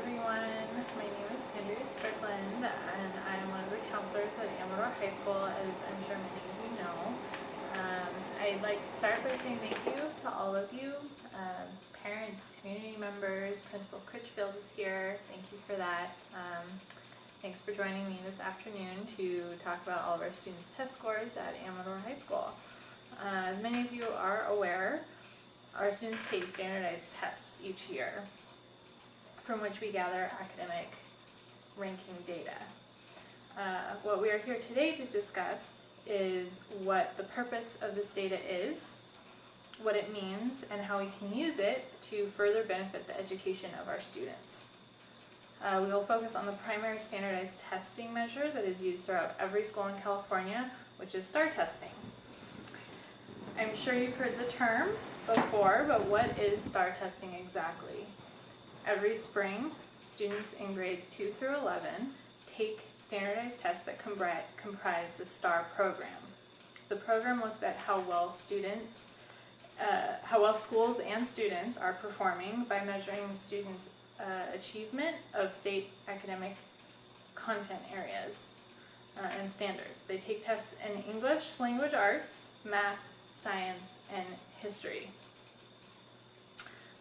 everyone. My name is Andrea Strickland, and I'm one of the counselors at Amador High School, as I'm sure many of you know. I'd like to start by saying thank you to all of you, parents, community members. Principal Critchfield is here. Thank you for that. Thanks for joining me this afternoon to talk about all of our students' test scores at Amador High School. As many of you are aware, our students take standardized tests each year, from which we gather academic ranking data. What we are here today to discuss is what the purpose of this data is, what it means, and how we can use it to further benefit the education of our students. We will focus on the primary standardized testing measure that is used throughout every school in California, which is STAR testing. I'm sure you've heard the term before, but what is STAR testing exactly? Every spring, students in grades 2 through 11 take standardized tests that comprise the STAR program. The program looks at how well schools and students are performing by measuring students' achievement of state academic content areas and standards. They take tests in English, language arts, math, science, and history.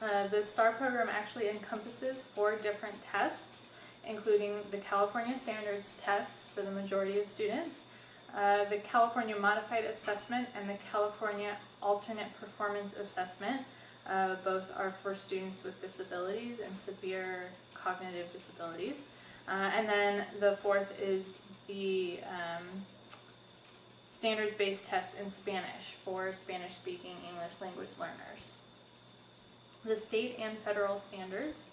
The STAR program actually encompasses 4 different tests, including the California Standards Test for the majority of students, the California Modified Assessment, and the California Alternate Performance Assessment. Both are for students with disabilities and severe cognitive disabilities. And then the 4th is the standards-based test in Spanish for Spanish-speaking English language learners. The state and federal standards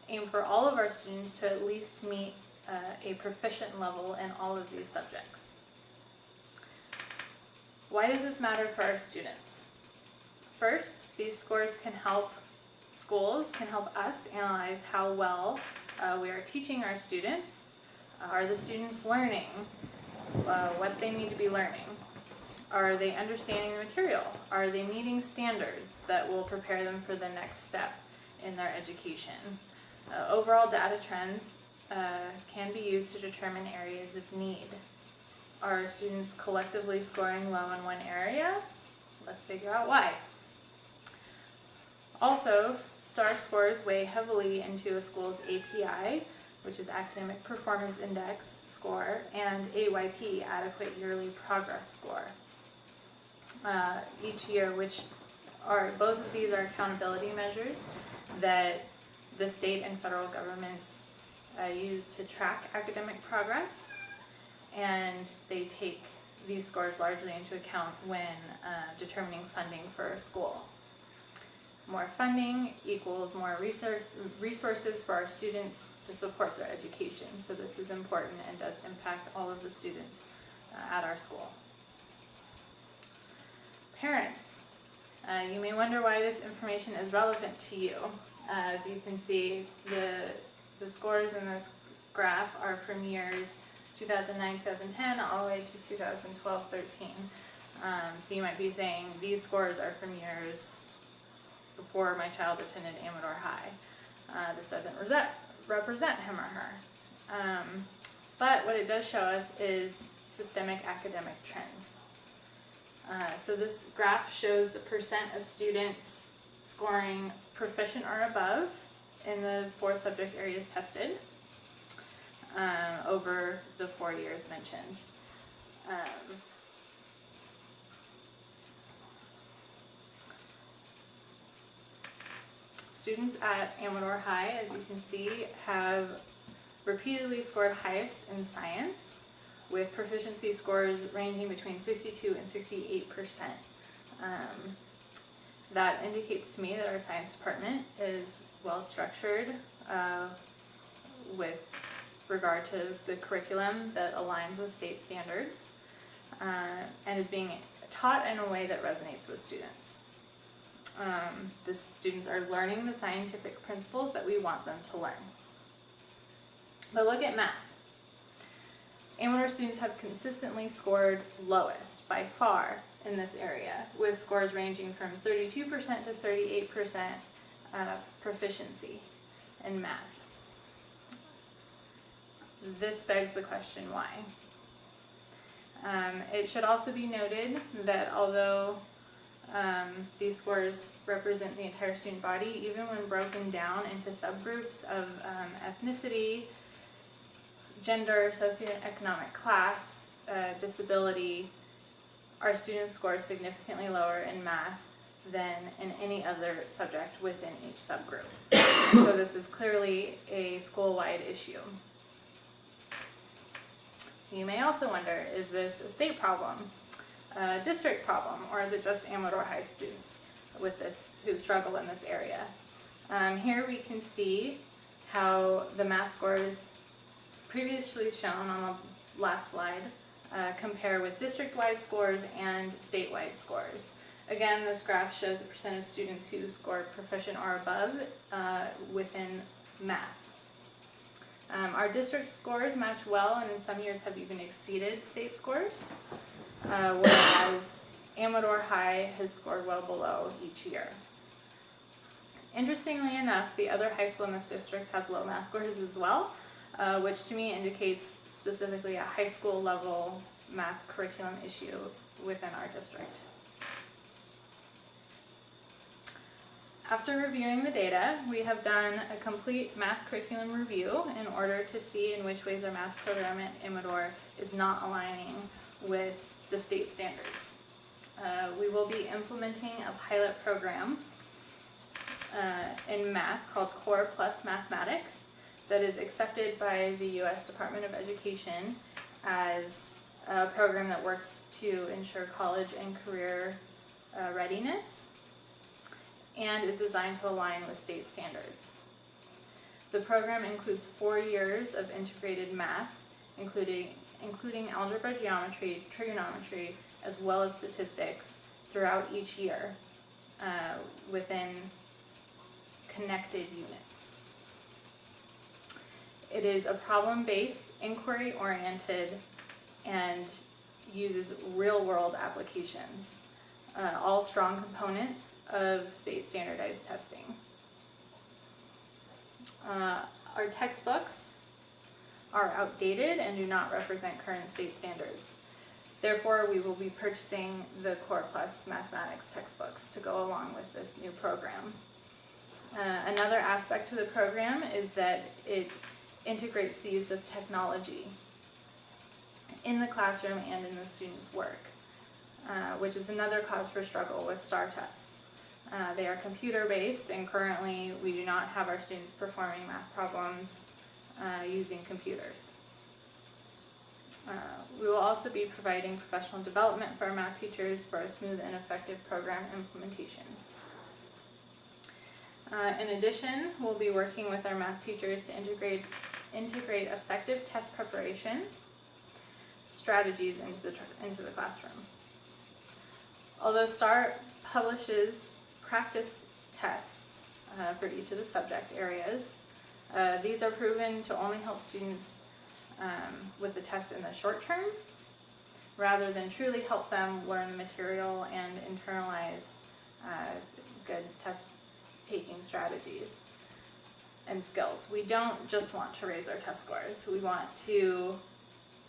aim for all of our students to at least meet a proficient level in all of these subjects. Why does this matter for our students? First, these scores can help us analyze how well we are teaching our students. Are the students learning what they need to be learning? Are they understanding the material? Are they meeting standards that will prepare them for the next step in their education? Overall data trends can be used to determine areas of need. Are students collectively scoring low in one area? Let's figure out why. Also, STAR scores weigh heavily into a school's API, which is Academic Performance Index score, and AYP, Adequate Yearly Progress score. Each year, both of these are accountability measures that the state and federal governments use to track academic progress, and they take these scores largely into account when determining funding for a school. More funding equals more resources for our students to support their education, so this is important and does impact all of the students at our school. Parents, you may wonder why this information is relevant to you. As you can see, the scores in this graph are from years 2009-2010 all the way to 2012-13. So you might be saying, these scores are from years before my child attended Amador High. This doesn't represent him or her. But what it does show us is systemic academic trends. So this graph shows the percent of students scoring proficient or above in the 4 subject areas tested over the 4 years mentioned. Students at Amador High, as you can see, have repeatedly scored highest in science, with proficiency scores ranging between 62 and 68%. That indicates to me that our science department is well structured with regard to the curriculum that aligns with state standards and is being taught in a way that resonates with students. The students are learning the scientific principles that we want them to learn. But look at math. Amador students have consistently scored lowest by far in this area, with scores ranging from 32% to 38% proficiency in math. this begs the question, why? It should also be noted that although these scores represent the entire student body, even when broken down into subgroups of ethnicity, gender, socioeconomic class, disability, our students score significantly lower in math than in any other subject within each subgroup. So this is clearly a school-wide issue. You may also wonder, is this a state problem, a district problem, or is it just Amador High students with this who struggle in this area? Here we can see how the math scores previously shown on the last slide compare with district-wide scores and statewide scores. Again, this graph shows the percent of students who scored proficient or above within math. Our district scores match well, and in some years have even exceeded state scores, whereas Amador High has scored well below each year. Interestingly enough, the other high school in this district has low math scores as well, which to me indicates specifically a high school level math curriculum issue within our district. After reviewing the data, we have done a complete math curriculum review in order to see in which ways our math program at Amador is not aligning with the state standards. We will be implementing a pilot program in math called Core Plus Mathematics that is accepted by the U.S. Department of Education as a program that works to ensure college and career readiness, and is designed to align with state standards. The program includes 4 years of integrated math, including algebra, geometry, trigonometry, as well as statistics throughout each year within connected units. It is a problem-based, inquiry-oriented, and uses real-world applications. All strong components of state standardized testing. Our textbooks are outdated and do not represent current state standards. Therefore, we will be purchasing the Core Plus Mathematics textbooks to go along with this new program. Another aspect to the program is that it integrates the use of technology in the classroom and in the students' work. Which is another cause for struggle with STAR tests. They are computer-based, and currently we do not have our students performing math problems using computers. We will also be providing professional development for our math teachers for a smooth and effective program implementation. In addition, we'll be working with our math teachers to integrate effective test preparation strategies into the classroom. Although STAR publishes practice tests for each of the subject areas, these are proven to only help students with the test in the short term, rather than truly help them learn the material and internalize good test-taking strategies and skills. We don't just want to raise our test scores. We want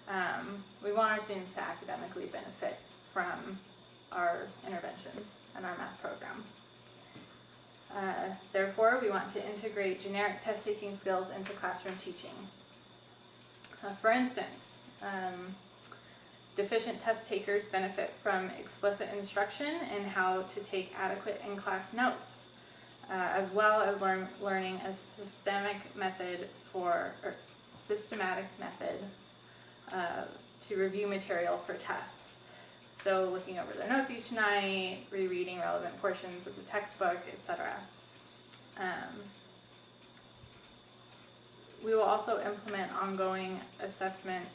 our students to academically benefit from our interventions and our math program. Therefore, we want to integrate generic test-taking skills into classroom teaching. For instance, deficient test takers benefit from explicit instruction in how to take adequate in-class notes, as well as learning a systematic method to review material for tests. So looking over their notes each night, rereading relevant portions of the textbook, etc. We will also implement ongoing assessment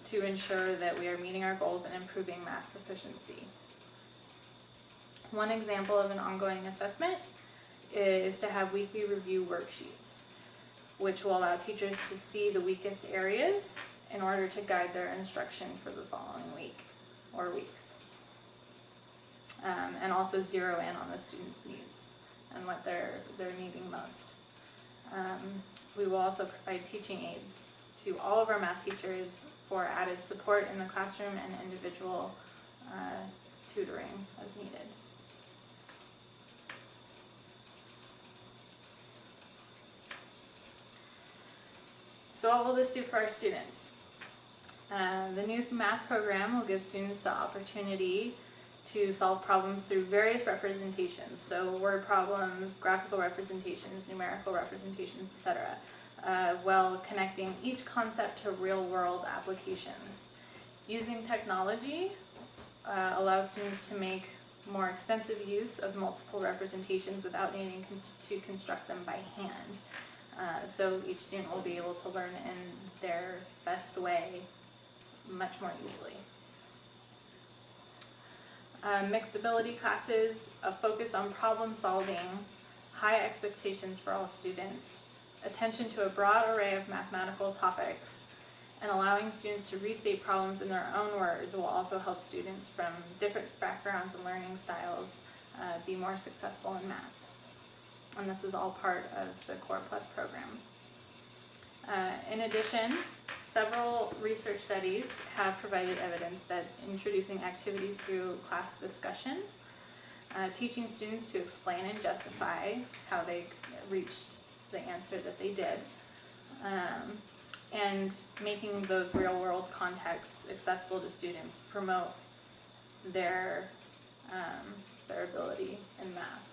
to ensure that we are meeting our goals and improving math proficiency. One example of an ongoing assessment is to have weekly review worksheets, which will allow teachers to see the weakest areas in order to guide their instruction for the following week or weeks. And also zero in on the students' needs and what they're needing most. We will also provide teaching aids to all of our math teachers for added support in the classroom and individual tutoring as needed. So what will this do for our students? The new math program will give students the opportunity to solve problems through various representations, so word problems, graphical representations, numerical representations, etc., while connecting each concept to real-world applications. Using technology allows students to make more extensive use of multiple representations without needing to construct them by hand. So each student will be able to learn in their best way much more easily. Mixed ability classes, a focus on problem solving, high expectations for all students, attention to a broad array of mathematical topics, and allowing students to restate problems in their own words will also help students from different backgrounds and learning styles be more successful in math. And this is all part of the Core Plus program. In addition, several research studies have provided evidence that introducing activities through class discussion, teaching students to explain and justify how they reached the answer that they did, and making those real-world contexts accessible to students promote their ability in math.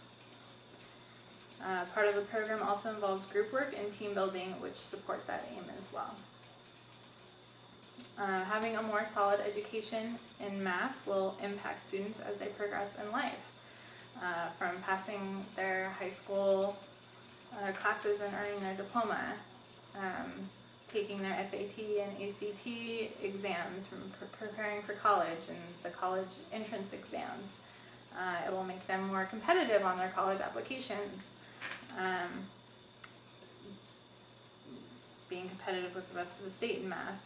Part of the program also involves group work and team building, which support that aim as well. Having a more solid education in math will impact students as they progress in life, from passing their high school classes and earning their diploma, taking their SAT and ACT exams, from preparing for college and the college entrance exams. It will make them more competitive on their college applications. Being competitive with the rest of the state in math,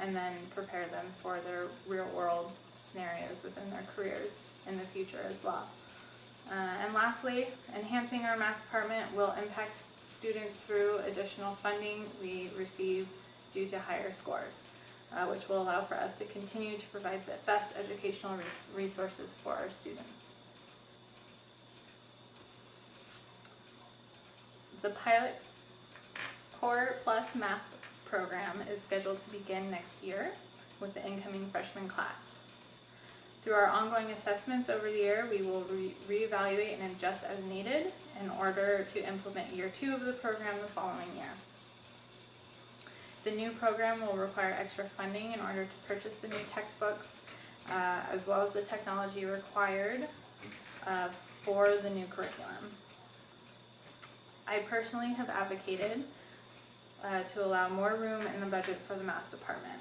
and then prepare them for their real-world scenarios within their careers in the future as well. And lastly, enhancing our math department will impact students through additional funding we receive due to higher scores, which will allow for us to continue to provide the best educational resources for our students. The pilot Core Plus math program is scheduled to begin next year with the incoming freshman class. Through our ongoing assessments over the year, we will reevaluate and adjust as needed in order to implement year 2 of the program the following year. The new program will require extra funding in order to purchase the new textbooks, as well as the technology required for the new curriculum. I personally have advocated to allow more room in the budget for the math department.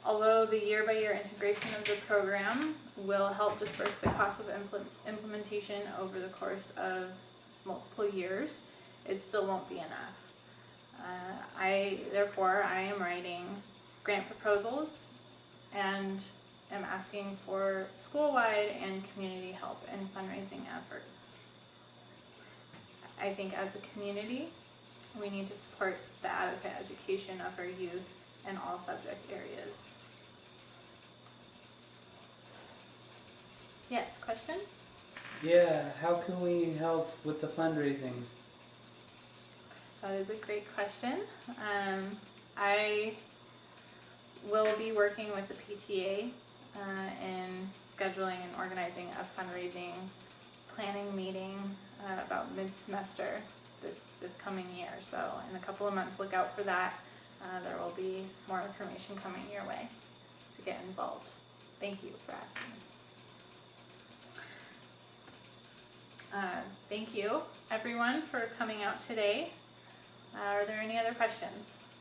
Although the year-by-year integration of the program will help disperse the cost of implementation over the course of multiple years, it still won't be enough. Therefore, I am writing grant proposals and am asking for school-wide and community help in fundraising efforts. I think as a community, we need to support the adequate education of our youth in all subject areas. Yes, question? Yeah, how can we help with the fundraising? That is a great question. I will be working with the PTA in scheduling and organizing a fundraising planning meeting about mid-semester this coming year. So in a couple of months, look out for that. There will be more information coming your way to get involved. Thank you for asking. Thank you, everyone, for coming out today. Are there any other questions?